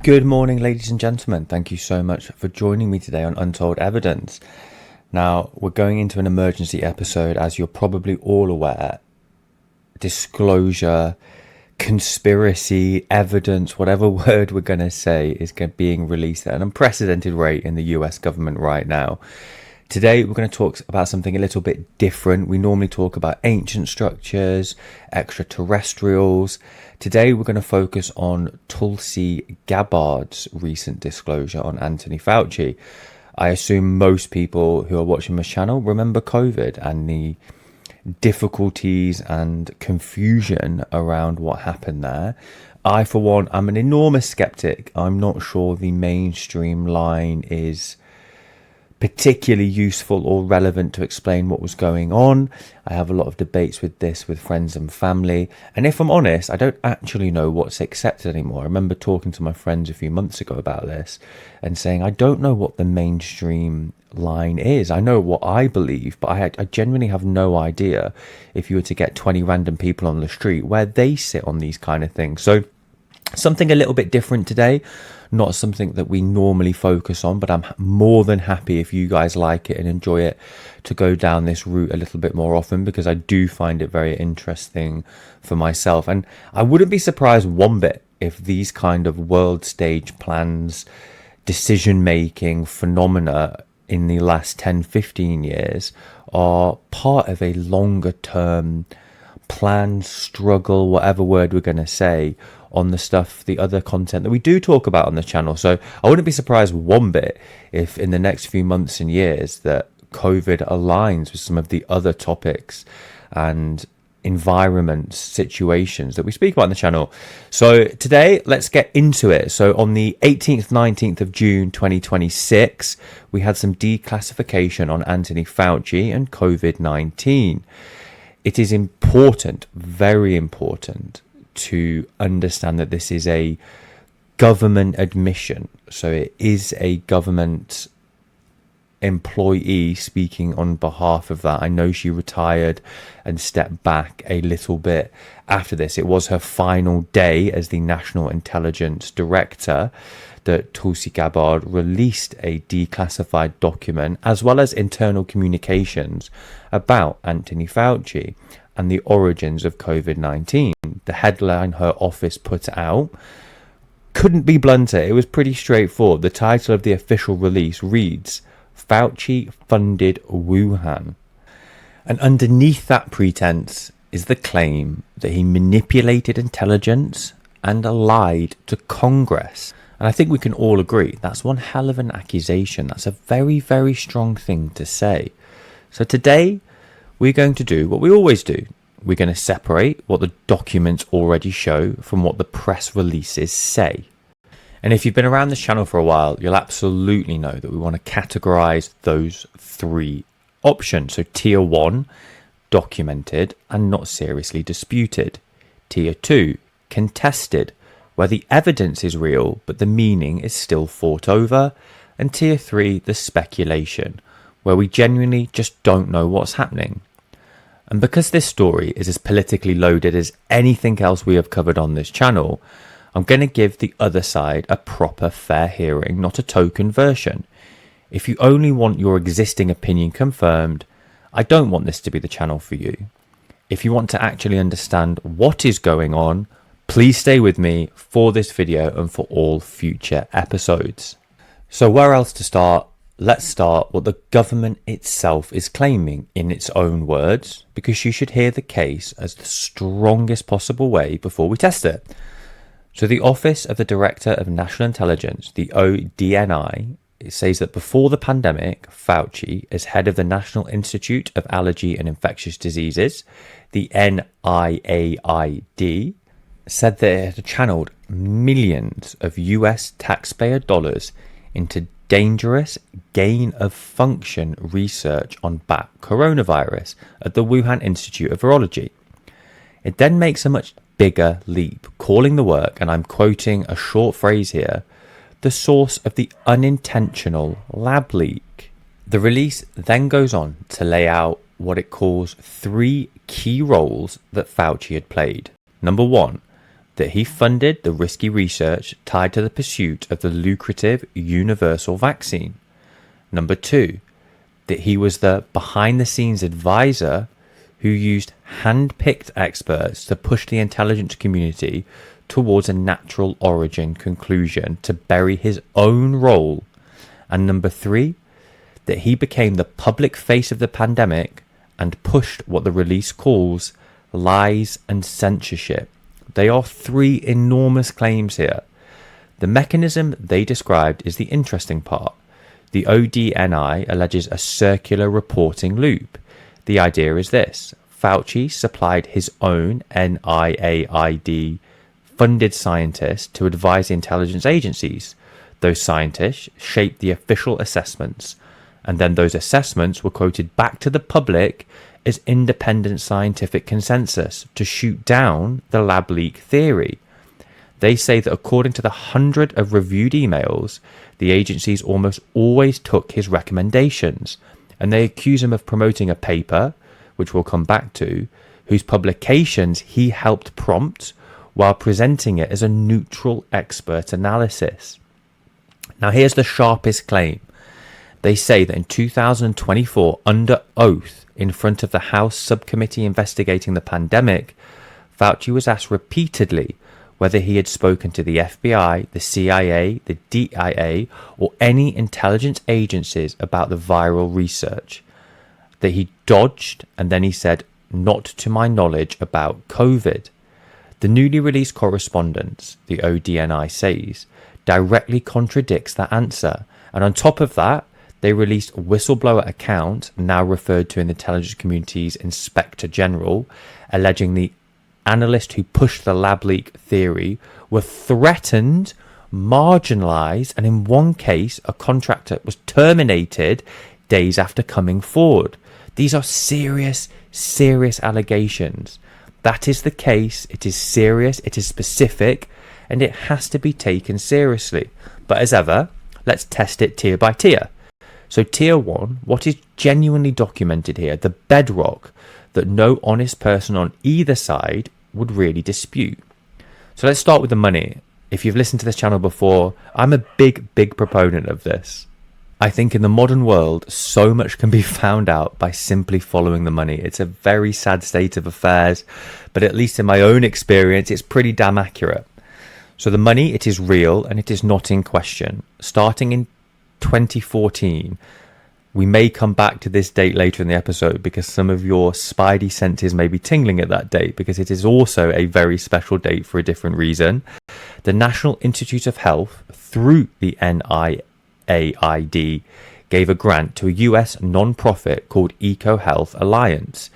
Good morning, ladies and gentlemen. Thank you so much for joining me today on Untold Evidence. Now, we're going into an emergency episode, as you're probably all aware. Disclosure, conspiracy, evidence, whatever word we're going to say is being released at an unprecedented rate in the US government right now. Today, we're going to talk about something a little bit different. We normally talk about ancient structures, extraterrestrials. Today, we're going to focus on Tulsi Gabbard's recent disclosure on Anthony Fauci. I assume most people who are watching this channel remember COVID and the difficulties and confusion around what happened there. I, for one, I'm an enormous skeptic. I'm not sure the mainstream line is particularly useful or relevant to explain what was going on. I have a lot of debates with this with friends and family, and if I'm honest, I don't actually know what's accepted anymore. I remember talking to my friends a few months ago about this and saying I don't know what the mainstream line is. I know what I believe, but I genuinely have no idea, if you were to get 20 random people on the street, where they sit on these kind of things. So something a little bit different today, not something that we normally focus on, but I'm more than happy, if you guys like it and enjoy it, to go down this route a little bit more often, because I do find it very interesting for myself. And I wouldn't be surprised one bit if these kind of world stage plans, decision making phenomena in the last 10-15 years are part of a longer term plan, struggle, whatever word we're going to say, on the stuff, the other content that we do talk about on the channel. So I wouldn't be surprised one bit if in the next few months and years that COVID aligns with some of the other topics and environments, situations that we speak about on the channel. So today, let's get into it. So on the 18th, 19th of June 2026, we had some declassification on Anthony Fauci and COVID-19. It is important, very important, to understand that this is a government admission. So it is a government employee speaking on behalf of that. I know she retired and stepped back a little bit after this. It was her final day as the National Intelligence Director that Tulsi Gabbard released a declassified document, as well as internal communications about Anthony Fauci and the origins of COVID-19. The headline her office put out couldn't be blunter. It was pretty straightforward. The title of the official release reads, "Fauci funded Wuhan." And underneath that pretense is the claim that he manipulated intelligence and lied to Congress. And I think we can all agree that's one hell of an accusation. That's a very, very strong thing to say. So today, we're going to do what we always do. We're going to separate what the documents already show from what the press releases say. And if you've been around this channel for a while, you'll absolutely know that we want to categorize those three options. So tier 1, documented and not seriously disputed. Tier 2, contested, where the evidence is real, but the meaning is still fought over. And tier 3, the speculation, where we genuinely just don't know what's happening. And because this story is as politically loaded as anything else we have covered on this channel, I'm going to give the other side a proper fair hearing, not a token version. If you only want your existing opinion confirmed, I don't want this to be the channel for you. If you want to actually understand what is going on, please stay with me for this video and for all future episodes. So where else to start? Let's start what the government itself is claiming in its own words, because you should hear the case as the strongest possible way before we test it. So the Office of the Director of National Intelligence, the ODNI, it says that before the pandemic, Fauci, as head of the National Institute of Allergy and Infectious Diseases, the NIAID, said that it had channeled millions of US taxpayer dollars into dangerous gain-of-function research on bat coronavirus at the Wuhan Institute of Virology. It then makes a much bigger leap, calling the work, and I'm quoting a short phrase here, the source of the unintentional lab leak. The release then goes on to lay out what it calls 3 key roles that Fauci had played. Number 1, that he funded the risky research tied to the pursuit of the lucrative universal vaccine. Number 2, that he was the behind-the-scenes advisor who used hand-picked experts to push the intelligence community towards a natural origin conclusion to bury his own role. And number 3, that he became the public face of the pandemic and pushed what the release calls lies and censorship. They are 3 enormous claims here. The mechanism they described is the interesting part. The ODNI alleges a circular reporting loop. The idea is this: Fauci supplied his own NIAID funded scientists to advise the intelligence agencies. Those scientists shaped the official assessments, and then those assessments were quoted back to the public as independent scientific consensus to shoot down the lab leak theory. They say that according to the 100 of reviewed emails, the agencies almost always took his recommendations, and they accuse him of promoting a paper, which we'll come back to, whose publications he helped prompt while presenting it as a neutral expert analysis. Now here's the sharpest claim. They say that in 2024, under oath, in front of the House subcommittee investigating the pandemic, Fauci was asked repeatedly whether he had spoken to the FBI, the CIA, the DIA, or any intelligence agencies about the viral research. That he dodged, and then he said, "Not to my knowledge about COVID." The newly released correspondence, the ODNI says, directly contradicts that answer. And on top of that, they released a whistleblower account, now referred to in the intelligence community's Inspector General, alleging the analysts who pushed the lab leak theory were threatened, marginalised, and in one case, a contractor was terminated days after coming forward. These are serious, serious allegations. That is the case. It is serious, it is specific, and it has to be taken seriously. But as ever, let's test it tier by tier. So tier 1, what is genuinely documented here, the bedrock that no honest person on either side would really dispute. So let's start with the money. If you've listened to this channel before, I'm a big proponent of this. I think in the modern world, so much can be found out by simply following the money. It's a very sad state of affairs, but at least in my own experience, it's pretty damn accurate. So the money, it is real and it is not in question. Starting in 2014, we may come back to this date later in the episode because some of your spidey senses may be tingling at that date, because it is also a very special date for a different reason. The National Institute of Health, through the NIAID, gave a grant to a US non-profit called EcoHealth Alliance.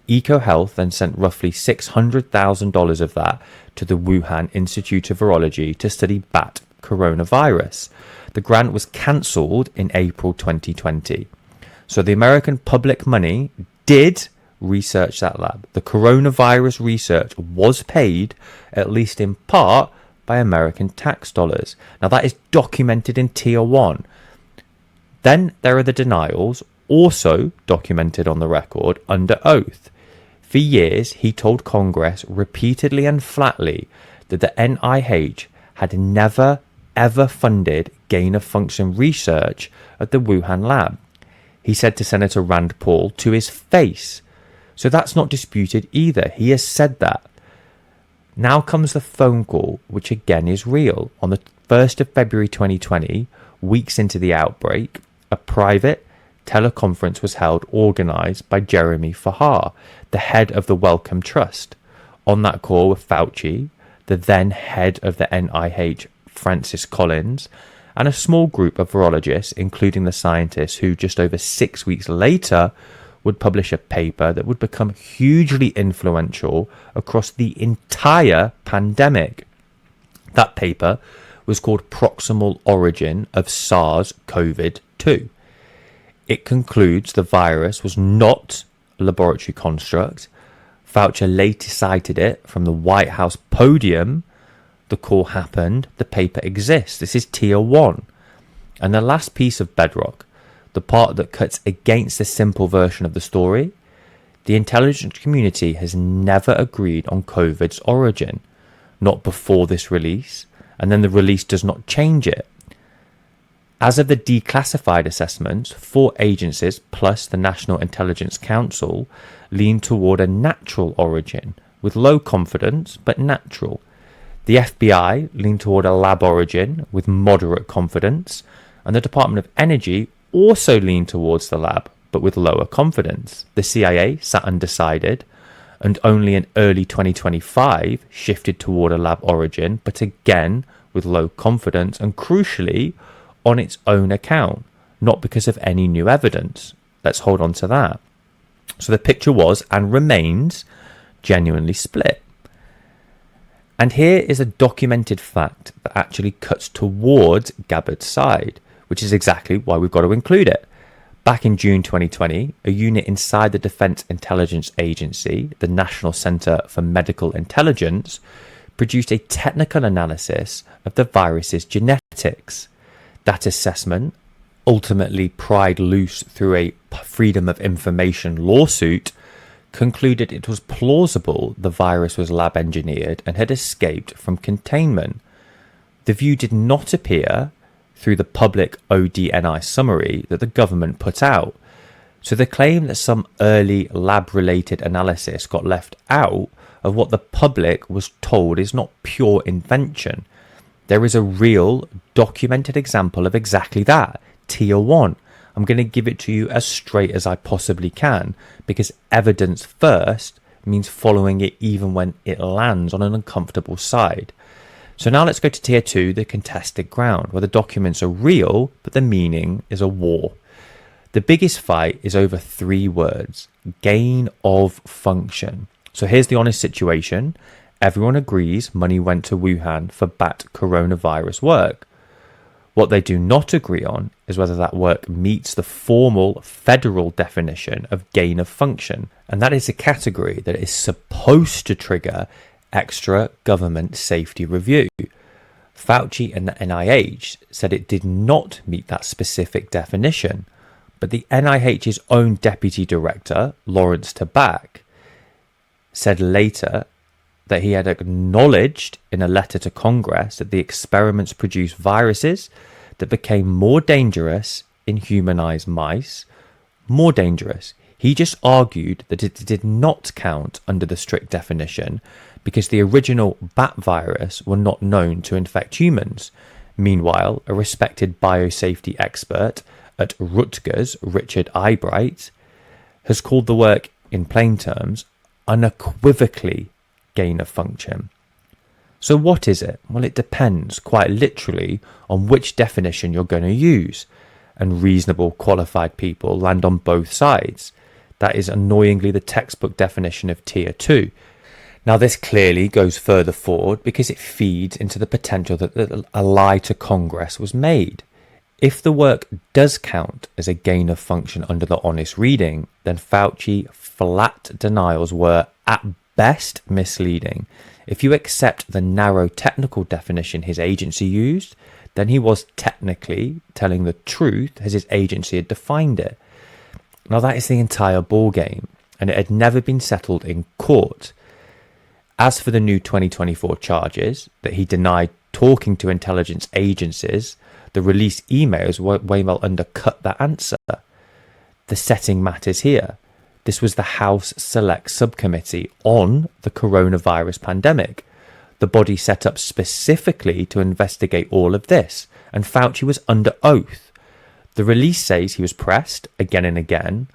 EcoHealth then sent roughly $600,000 of that to the Wuhan Institute of Virology to study bat coronavirus. The grant was cancelled in April 2020. So the American public money did research that lab. The coronavirus research was paid, at least in part, by American tax dollars. Now that is documented in tier 1. Then there are the denials, also documented on the record under oath. For years, he told Congress repeatedly and flatly that the NIH had never ever funded gain-of-function research at the Wuhan lab. He said to Senator Rand Paul to his face. So that's not disputed either. He has said that. Now comes the phone call, which again is real. On the 1st of February 2020, weeks into the outbreak, a private teleconference was held, organised by Jeremy Fahar, the head of the Wellcome Trust. On that call were Fauci, the then head of the NIH, Francis Collins, and a small group of virologists, including the scientists who just over 6 weeks later would publish a paper that would become hugely influential across the entire pandemic. That paper was called Proximal Origin of SARS-CoV-2. It concludes the virus was not a laboratory construct. Fauci later cited it from the White House podium. The call happened, the paper exists. This is tier 1. And the last piece of bedrock, the part that cuts against the simple version of the story, the intelligence community has never agreed on COVID's origin. not before this release, and then the release does not change it. As of the declassified assessments, 4 agencies plus the National Intelligence Council lean toward a natural origin, with low confidence but natural. The FBI leaned toward a lab origin with moderate confidence, and the Department of Energy also leaned towards the lab but with lower confidence. The CIA sat undecided, and only in early 2025 shifted toward a lab origin, but again with low confidence and crucially on its own account, not because of any new evidence. Let's hold on to that. So the picture was and remains genuinely split. And here is a documented fact that actually cuts towards Gabbard's side, which is exactly why we've got to include it. Back in June 2020, a unit inside the Defense Intelligence Agency, the National Center for Medical Intelligence, produced a technical analysis of the virus's genetics. That assessment, ultimately pried loose through a Freedom of Information lawsuit, concluded it was plausible the virus was lab engineered and had escaped from containment. The view did not appear through the public ODNI summary that the government put out. So the claim that some early lab-related analysis got left out of what the public was told is not pure invention. There is a real documented example of exactly that, Tier 1. I'm going to give it to you as straight as I possibly can, because evidence first means following it even when it lands on an uncomfortable side. So now let's go to Tier 2, the contested ground, where the documents are real, but the meaning is a war. The biggest fight is over 3 words: gain of function. So here's the honest situation. Everyone agrees money went to Wuhan for bat coronavirus work. What they do not agree on is whether that work meets the formal federal definition of gain of function. And that is a category that is supposed to trigger extra government safety review. Fauci and the NIH said it did not meet that specific definition. But the NIH's own deputy director, Lawrence Tabak, said later that he had acknowledged in a letter to Congress that the experiments produced viruses that became more dangerous in humanized mice. More dangerous. He just argued that it did not count under the strict definition because the original bat virus were not known to infect humans. Meanwhile, a respected biosafety expert at Rutgers, Richard Eyebright, has called the work, in plain terms, unequivocally gain of function. So what is it? Well, it depends quite literally on which definition you're going to use, and reasonable qualified people land on both sides. That is annoyingly the textbook definition of Tier 2. Now this clearly goes further forward because it feeds into the potential that a lie to Congress was made. If the work does count as a gain of function under the honest reading, then Fauci flat denials were at best misleading. If you accept the narrow technical definition his agency used, then he was technically telling the truth as his agency had defined it. Now that is the entire ballgame, and it had never been settled in court. As for the new 2024 charges that he denied talking to intelligence agencies, the released emails way well undercut that answer. The setting matters here. This was the House Select Subcommittee on the coronavirus pandemic, the body set up specifically to investigate all of this, and Fauci was under oath. The release says he was pressed again and again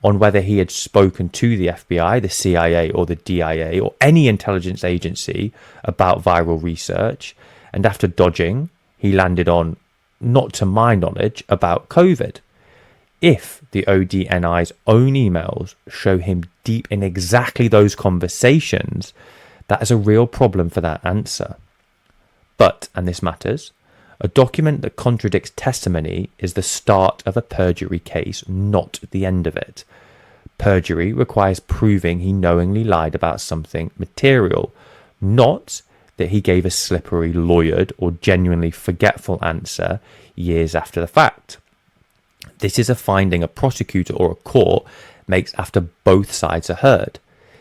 on whether he had spoken to the FBI, the CIA, or the DIA, or any intelligence agency about viral research, and after dodging, he landed on, not to my knowledge, about COVID. If the ODNI's own emails show him deep in exactly those conversations, that is a real problem for that answer. But, and this matters, a document that contradicts testimony is the start of a perjury case, not the end of it. Perjury requires proving he knowingly lied about something material, not that he gave a slippery, lawyered, or genuinely forgetful answer years after the fact. This is a finding a prosecutor or a court makes after both sides are heard.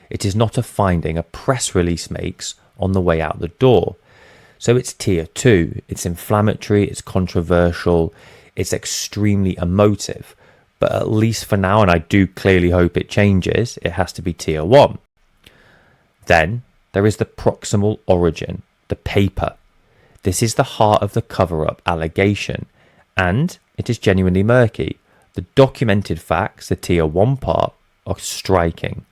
It is not a finding a press release makes on the way out the door. So it's tier 2. It's inflammatory, it's controversial, it's extremely emotive. But at least for now, and I do clearly hope it changes, it has to be tier 1. Then there is the proximal origin, the paper. This is the heart of the cover-up allegation, and it is genuinely murky. The documented facts, the tier 1 part, are striking.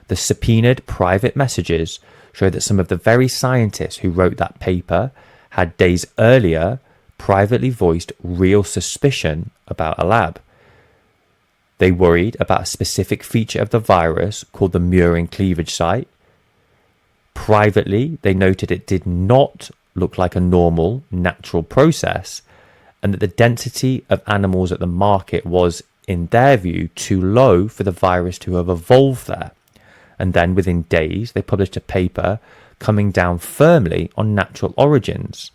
The subpoenaed private messages show that some of the very scientists who wrote that paper had days earlier privately voiced real suspicion about a lab. They worried about a specific feature of the virus called the murin cleavage site. Privately, they noted it did not look like a normal, natural process, and that the density of animals at the market was, in their view, too low for the virus to have evolved there. And then within days, they published a paper coming down firmly on natural origins.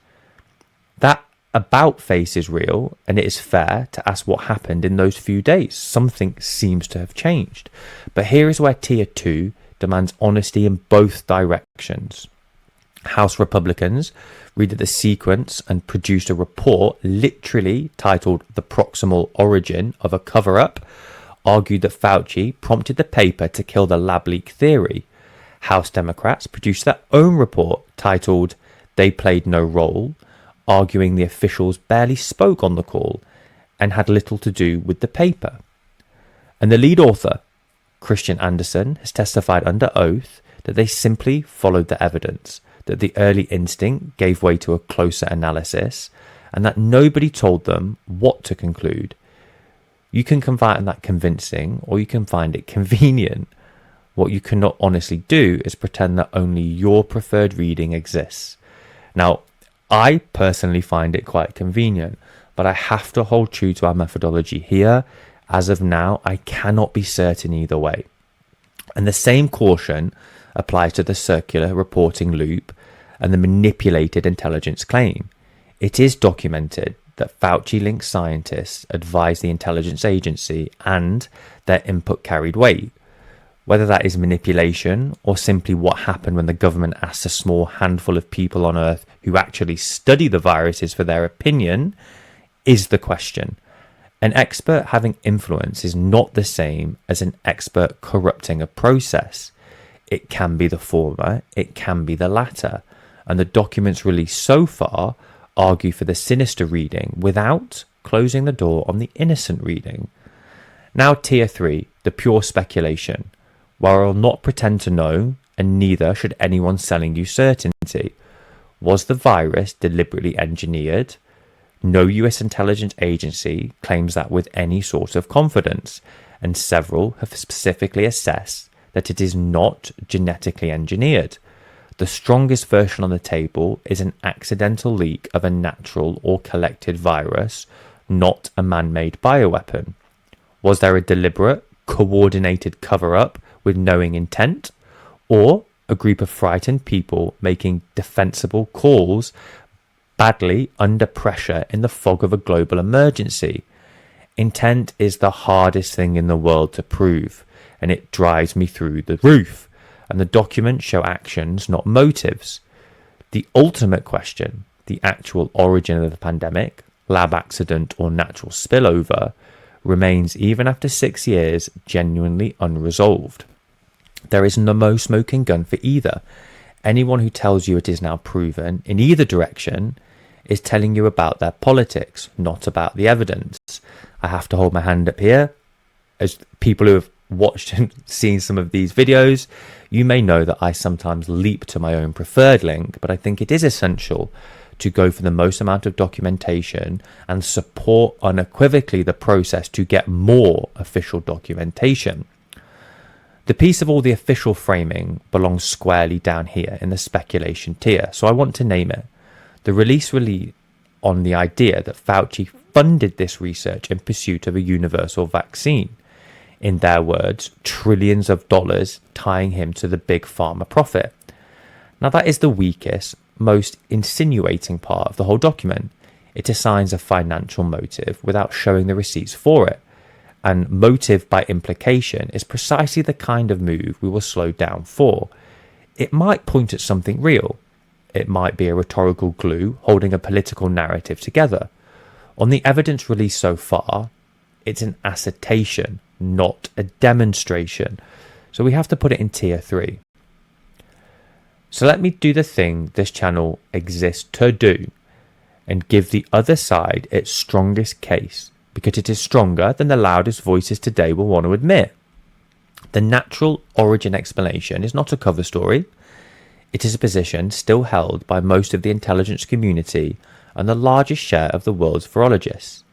That about face is real, and it is fair to ask what happened in those few days. Something seems to have changed. But here is where tier 2 demands honesty in both directions. House Republicans redid the sequence and produced a report literally titled The Proximal Origin of a Cover-Up, argued that Fauci prompted the paper to kill the lab leak theory. House Democrats produced their own report titled They Played No Role, arguing the officials barely spoke on the call and had little to do with the paper. And the lead author, Christian Anderson, has testified under oath that they simply followed the evidence, that the early instinct gave way to a closer analysis, and that nobody told them what to conclude. You can find that convincing, or you can find it convenient. What you cannot honestly do is pretend that only your preferred reading exists. Now, I personally find it quite convenient, but I have to hold true to our methodology here. As of now, I cannot be certain either way. And the same caution applies to the circular reporting loop and the manipulated intelligence claim. It is documented that Fauci-linked scientists advised the intelligence agency and their input carried weight. Whether that is manipulation or simply what happened when the government asked a small handful of people on Earth who actually study the viruses for their opinion is the question. An expert having influence is not the same as an expert corrupting a process. It can be the former, it can be the latter, and the documents released so far argue for the sinister reading without closing the door on the innocent reading. Now tier 3, the pure speculation. While I will not pretend to know, and neither should anyone selling you certainty, was the virus deliberately engineered? No US intelligence agency claims that with any sort of confidence, and several have specifically assessed that it is not genetically engineered. The strongest version on the table is an accidental leak of a natural or collected virus, not a man-made bioweapon. Was there a deliberate, coordinated cover-up with knowing intent, or a group of frightened people making defensible calls badly under pressure in the fog of a global emergency? Intent is the hardest thing in the world to prove, and it drives me through the roof. And the documents show actions, not motives. The ultimate question, the actual origin of the pandemic, lab accident or natural spillover, remains even after 6 years genuinely unresolved. There is no smoking gun for either. Anyone who tells you it is now proven in either direction is telling you about their politics, not about the evidence. I have to hold my hand up here. As people who have watched and seen some of these videos, you may know that I sometimes leap to my own preferred link, but I think it is essential to go for the most amount of documentation and support unequivocally the process to get more official documentation. The piece of all the official framing belongs squarely down here in the speculation tier, so I want to name it. The release on the idea that Fauci funded this research in pursuit of a universal vaccine. In their words, trillions of dollars tying him to the big pharma profit. Now that is the weakest, most insinuating part of the whole document. It assigns a financial motive without showing the receipts for it. And motive by implication is precisely the kind of move we will slow down for. It might point at something real, it might be a rhetorical glue holding a political narrative together. On the evidence released so far, it's an assertion, not a demonstration. So we have to put it in tier 3. So let me do the thing this channel exists to do and give the other side its strongest case, because it is stronger than the loudest voices today will want to admit. The natural origin explanation is not a cover story. It is a position still held by most of the intelligence community and the largest share of the world's virologists.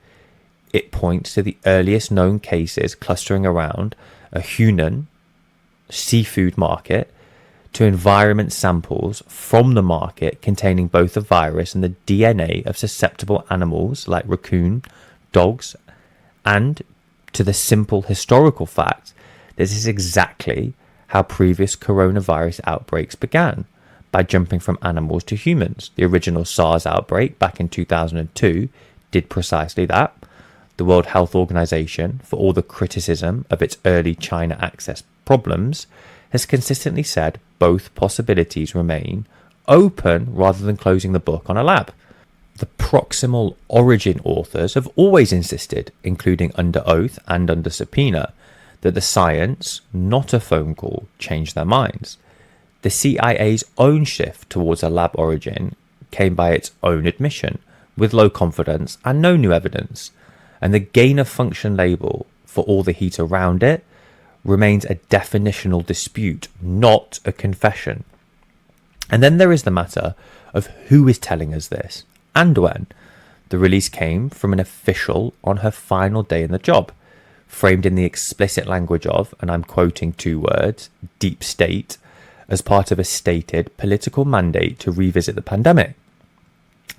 It points to the earliest known cases clustering around a Hunan seafood market to environment samples from the market containing both the virus and the DNA of susceptible animals like raccoon, dogs, and to the simple historical fact that this is exactly how previous coronavirus outbreaks began, by jumping from animals to humans. The original SARS outbreak back in 2002 did precisely that. The World Health Organization, for all the criticism of its early China access problems, has consistently said both possibilities remain open rather than closing the book on a lab. The Proximal Origin authors have always insisted, including under oath and under subpoena, that the science, not a phone call, changed their minds. The CIA's own shift towards a lab origin came by its own admission, with low confidence and no new evidence, and the gain-of-function label, for all the heat around it, remains a definitional dispute, not a confession. And then there is the matter of who is telling us this, and when. The release came from an official on her final day in the job, framed in the explicit language of, and I'm quoting 2 words, deep state, as part of a stated political mandate to revisit the pandemic.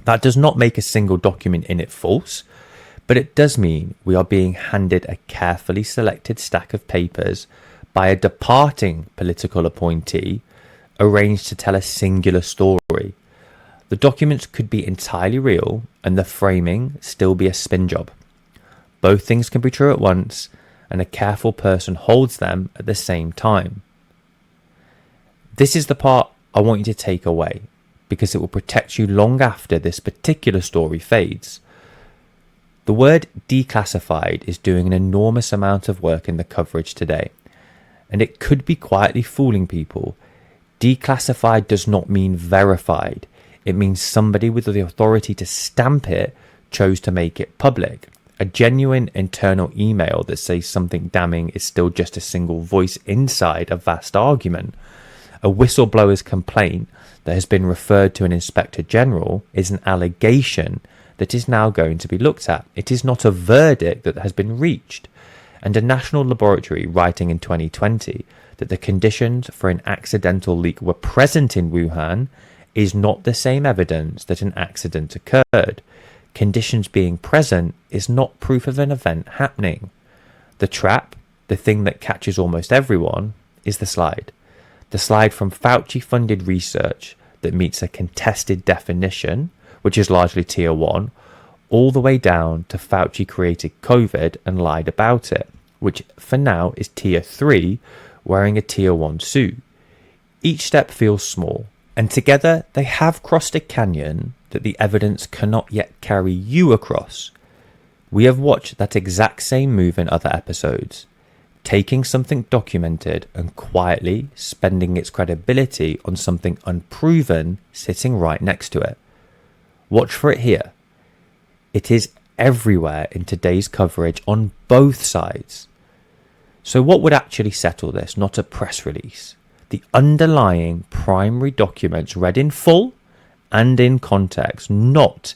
That does not make a single document in it false, but it does mean we are being handed a carefully selected stack of papers by a departing political appointee arranged to tell a singular story. The documents could be entirely real and the framing still be a spin job. Both things can be true at once, and a careful person holds them at the same time. This is the part I want you to take away, because it will protect you long after this particular story fades. The word declassified is doing an enormous amount of work in the coverage today, and it could be quietly fooling people. Declassified does not mean verified. It means somebody with the authority to stamp it chose to make it public. A genuine internal email that says something damning is still just a single voice inside a vast argument. A whistleblower's complaint that has been referred to an inspector general is an allegation that is now going to be looked at. It is not a verdict that has been reached. And a national laboratory writing in 2020 that the conditions for an accidental leak were present in Wuhan is not the same evidence that an accident occurred. Conditions being present is not proof of an event happening. The trap, the thing that catches almost everyone, is the slide. The slide from Fauci-funded research that meets a contested definition, which is largely tier 1, all the way down to Fauci created COVID and lied about it, which for now is tier 3, wearing a tier 1 suit. Each step feels small, and together they have crossed a canyon that the evidence cannot yet carry you across. We have watched that exact same move in other episodes, taking something documented and quietly spending its credibility on something unproven sitting right next to it. Watch for it here. It is everywhere in today's coverage on both sides. So what would actually settle this? Not a press release. The underlying primary documents read in full and in context, not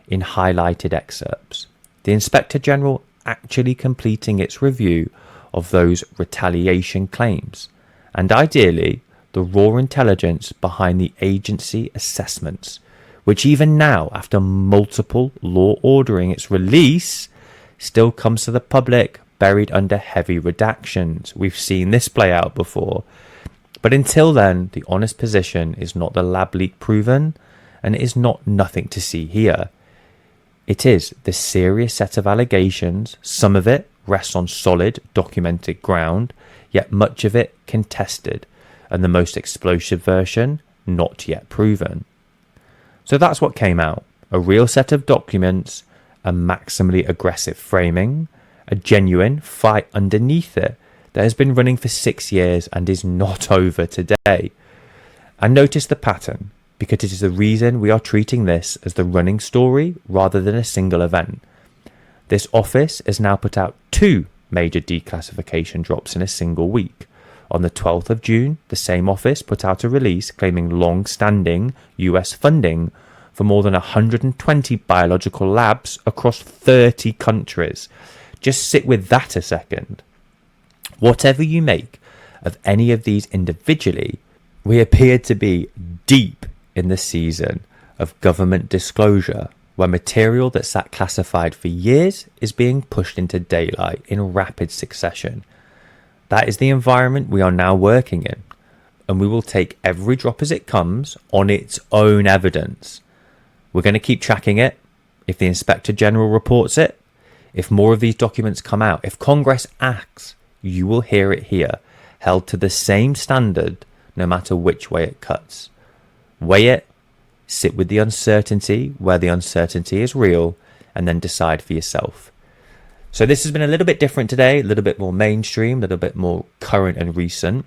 in highlighted excerpts. The Inspector General actually completing its review of those retaliation claims, and ideally the raw intelligence behind the agency assessments, which even now, after multiple law ordering its release, still comes to the public buried under heavy redactions. We've seen this play out before. But until then, the honest position is not the lab leak proven, and it is not nothing to see here. It is the serious set of allegations. Some of it rests on solid, documented ground, yet much of it contested, and the most explosive version not yet proven. So that's what came out. A real set of documents, a maximally aggressive framing, a genuine fight underneath it that has been running for 6 years and is not over today. And notice the pattern, because it is the reason we are treating this as the running story rather than a single event. This office has now put out 2 major declassification drops in a single week. On the 12th of June, the same office put out a release claiming long-standing US funding for more than 120 biological labs across 30 countries. Just sit with that a second. Whatever you make of any of these individually, we appear to be deep in the season of government disclosure, where material that sat classified for years is being pushed into daylight in rapid succession. That is the environment we are now working in, and we will take every drop as it comes on its own evidence. We're going to keep tracking it. If the Inspector General reports it, if more of these documents come out, if Congress acts, you will hear it here, held to the same standard no matter which way it cuts. Weigh it, sit with the uncertainty where the uncertainty is real, and then decide for yourself. So this has been a little bit different today, a little bit more mainstream, a little bit more current and recent.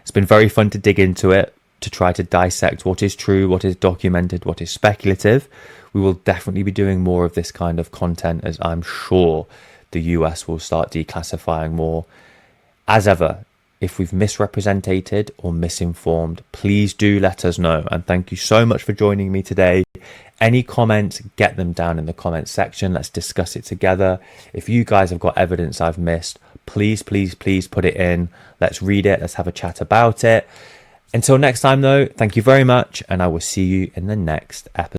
It's been very fun to dig into it, to try to dissect what is true, what is documented, what is speculative. We will definitely be doing more of this kind of content, as I'm sure the US will start declassifying more. As ever, if we've misrepresented or misinformed, please do let us know. And thank you so much for joining me today. Any comments, get them down in the comments section. Let's discuss it together. If you guys have got evidence I've missed, please put it in. Let's read it. Let's have a chat about it. Until next time, though, thank you very much, and I will see you in the next episode.